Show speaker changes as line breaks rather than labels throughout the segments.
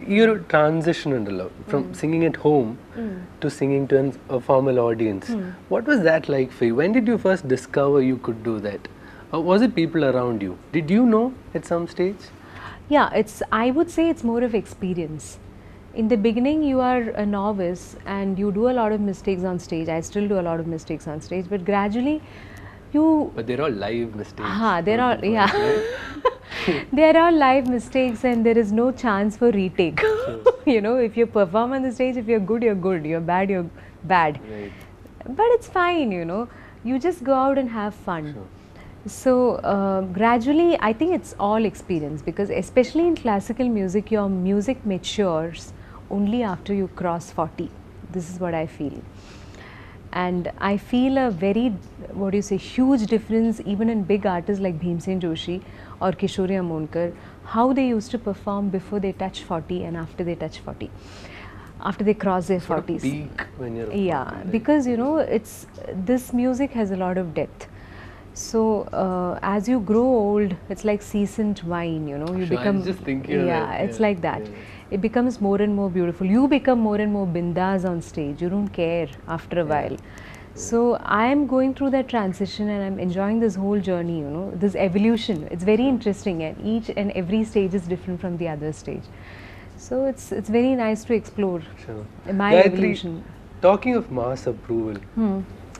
your transition from singing at home to singing to a formal audience. What was that like for you? When did you first discover you could do that? Or was it people around you? Did you know at some stage?
Yeah, I would say it's more of experience. In the beginning, you are a novice and you do a lot of mistakes on stage. I still do a lot of mistakes on stage, but gradually
But they're all live mistakes.
They're all, yeah. There are live mistakes and there is no chance for retake. You know, if you perform on the stage, if you're good, you're good. You're bad, you're bad.
Right.
But it's fine, you know. You just go out and have fun.
Sure.
So gradually, I think it's all experience, because especially in classical music, your music matures only after you cross 40. This is what I feel. And I feel a very, huge difference even in big artists like Bhimsen Joshi or Kishori Amonkar, how they used to perform before they touch 40 and after they touch 40, after they cross their 40s.
Peak when you're
because you know, this music has a lot of depth. So as you grow old, it's like seasoned wine, you know, you become,
I'm just thinking
it's like that. It becomes more and more beautiful. You become more and more bindas on stage. You don't care after a while. So I am going through that transition and I'm enjoying this whole journey, you know, this evolution. It's very interesting, and each and every stage is different from the other stage. So it's very nice to explore my evolution.
Talking of mass approval,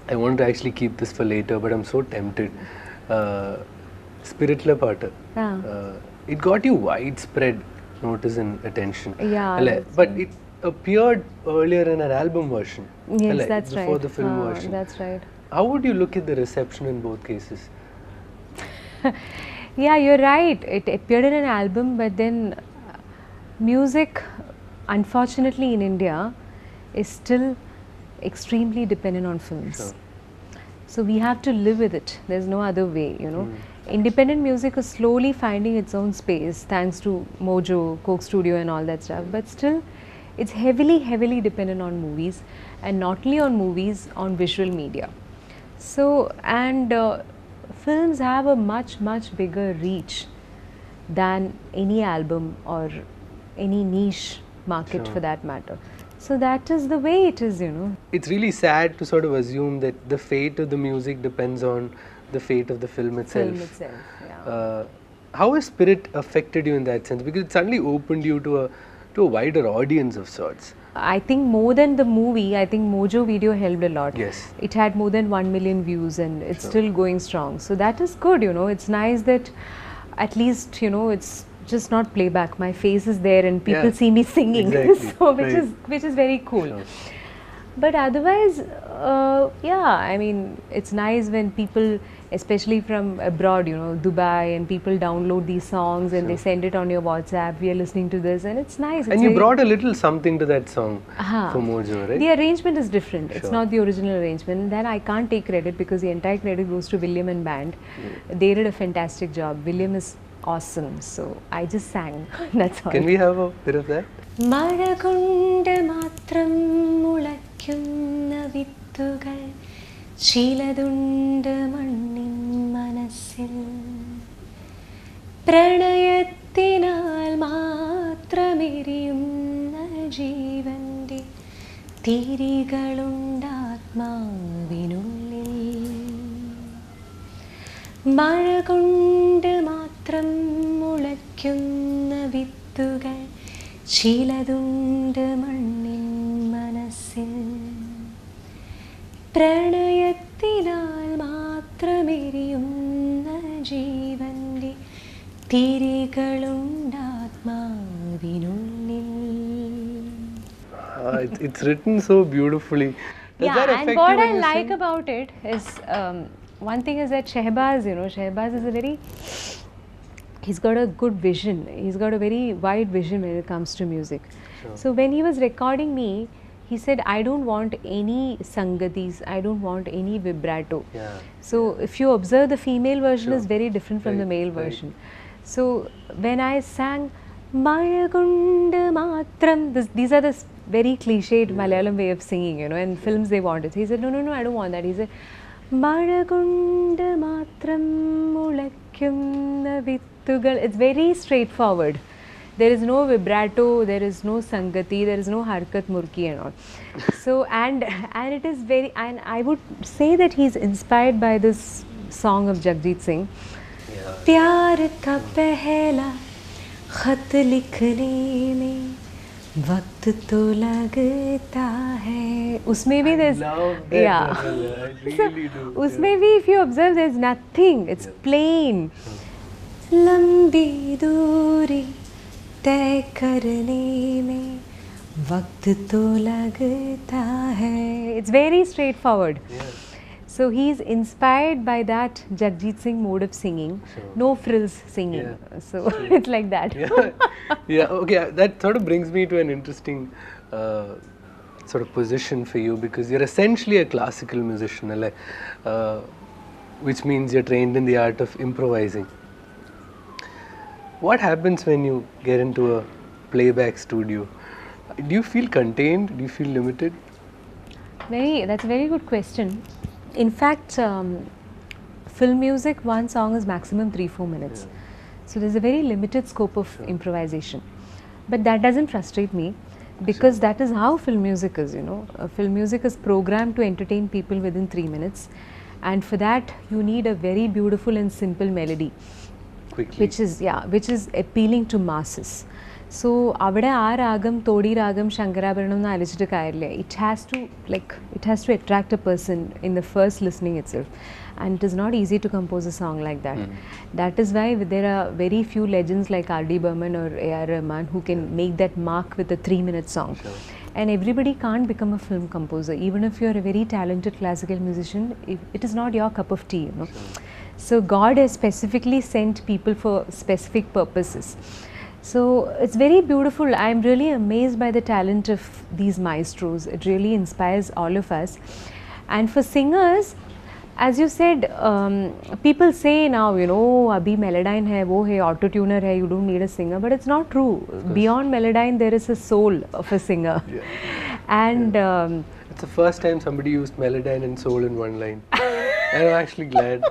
I want to actually keep this for later, but I'm so tempted. Spiritla Pata. It got you widespread notice and attention. But it appeared earlier in an album version.
Yes, that's right.
Before the film version.
That's right.
How would you look at the reception in both cases?
Yeah, you're right. It appeared in an album, but then music, unfortunately in India, is still extremely dependent on films.
Sure.
So we have to live with it. There's no other way, you know. Independent music is slowly finding its own space thanks to Mojo, Coke Studio and all that stuff. But still, it's heavily dependent on movies, and not only on movies, on visual media. So, and films have a much bigger reach than any album or any niche market for that matter. So that is the way it is, you know.
It's really sad to sort of assume that the fate of the music depends on the fate of the film itself. How has Spirit affected you in that sense? Because it suddenly opened you to a wider audience of sorts.
I think more than the movie, I think Mojo video helped a lot.
Yes.
It had more than 1 million views and it's still going strong. So that is good, you know. It's nice that at least, you know, it's just not playback. My face is there and people see me singing.
Exactly.
So which is very cool.
Sure.
But otherwise, I mean, it's nice when people, especially from abroad, you know, Dubai, and people download these songs and they send it on your WhatsApp. We are listening to this, and it's nice.
And you brought a little something to that song for Mojo, right?
The arrangement is different. It's not the original arrangement. Then I can't take credit because the entire credit goes to William and band. They did a fantastic job. William is awesome. So I just sang. That's all.
Can we have a bit of that?
മഴകൊണ്ട് മാത്രം മുളയ്ക്കുന്ന വിത്തുകൾ ചിലതുണ്ട് മണ്ണിൻ മനസ്സിൽ, പ്രണയത്തിനാൽ മാത്രമെരിയുന്ന ജീവന്റെ തിരികളുണ്ടാത്മാവിനുള്ളിൽ. മഴ കൊണ്ട് മാത്രം മുളയ്ക്കുന്ന വിത്തുകൾ ചിലതുണ്ട് മണ്ണിൻ മനസ്സിൽ, പ്രണയത്തിനാൽ മാത്രമെരിയുന്ന ജീവന്റെ തിരികളുണ്ടാത്മാവിനുള്ളിൽ.
It's written so beautifully. Does that affect
and what
you when
I
you
like
sing?
about it is, one thing is that Shehbaz, you know, Shehbaz is he's got a good vision. He's got a very wide vision when it comes to music. So when he was recording me, he said, I don't want any sangatis, I don't want any vibrato. So if you observe, the female version is very different from the male version. So when I sang Malagunde Matram, these are the very cliched Malayalam way of singing, you know, and films they want it. He said, no, I don't want that. He said, Malagunde Matram Mulakkunna Vittugal. It's very straightforward. there is no vibrato, there is no sangati, there is no harkat murki and all. So and it is very, and I would say that he's inspired by this song of Jagjit Singh. प्यार का पहला खत लिखने में वक्त तो लगता है. उसमें भी there's, yeah. उसमें भी if you observe there's nothing, it's plain. लंबी दूरी तय करने में वक्त तो लगता है. It's very straightforward. So he's inspired by that Jagjit Singh mode of singing, no frills singing. So it's like that.
Okay, that sort of brings me to an interesting sort of position for you, because you're essentially a classical musician, which means you're trained in the art of improvising. What happens when you get into a playback studio? Do you feel contained? Do you feel limited?
That's a very good question. In fact, film music, one song is maximum 3-4 minutes. So there's a very limited scope of improvisation. But that doesn't frustrate me, because that is how film music is, you know. Film music is programmed to entertain people within 3 minutes. And for that, you need a very beautiful and simple melody.
Quickly.
Which is appealing to masses. So, avada aa ragam, todi ragam, Shankarabharanam na alichittu kayilla. It has to attract a person in the first listening itself. And it is not easy to compose a song like that. That is why there are very few legends like R.D. Burman or A.R. Rahman who can make that mark with a 3-minute song. And everybody can't become a film composer. Even if you're a very talented classical musician, it is not your cup of tea, you know. So God has specifically sent people for specific purposes. So it's very beautiful. I'm really amazed by the talent of these maestros. It really inspires all of us. And for singers, as you said, people say now, you know, abhi Melodyne hai, wo hai, auto-tuner hai, you don't need a singer. But it's not true. Beyond Melodyne, there is a soul of a singer. And
it's the first time somebody used Melodyne and soul in one line. And I'm actually glad.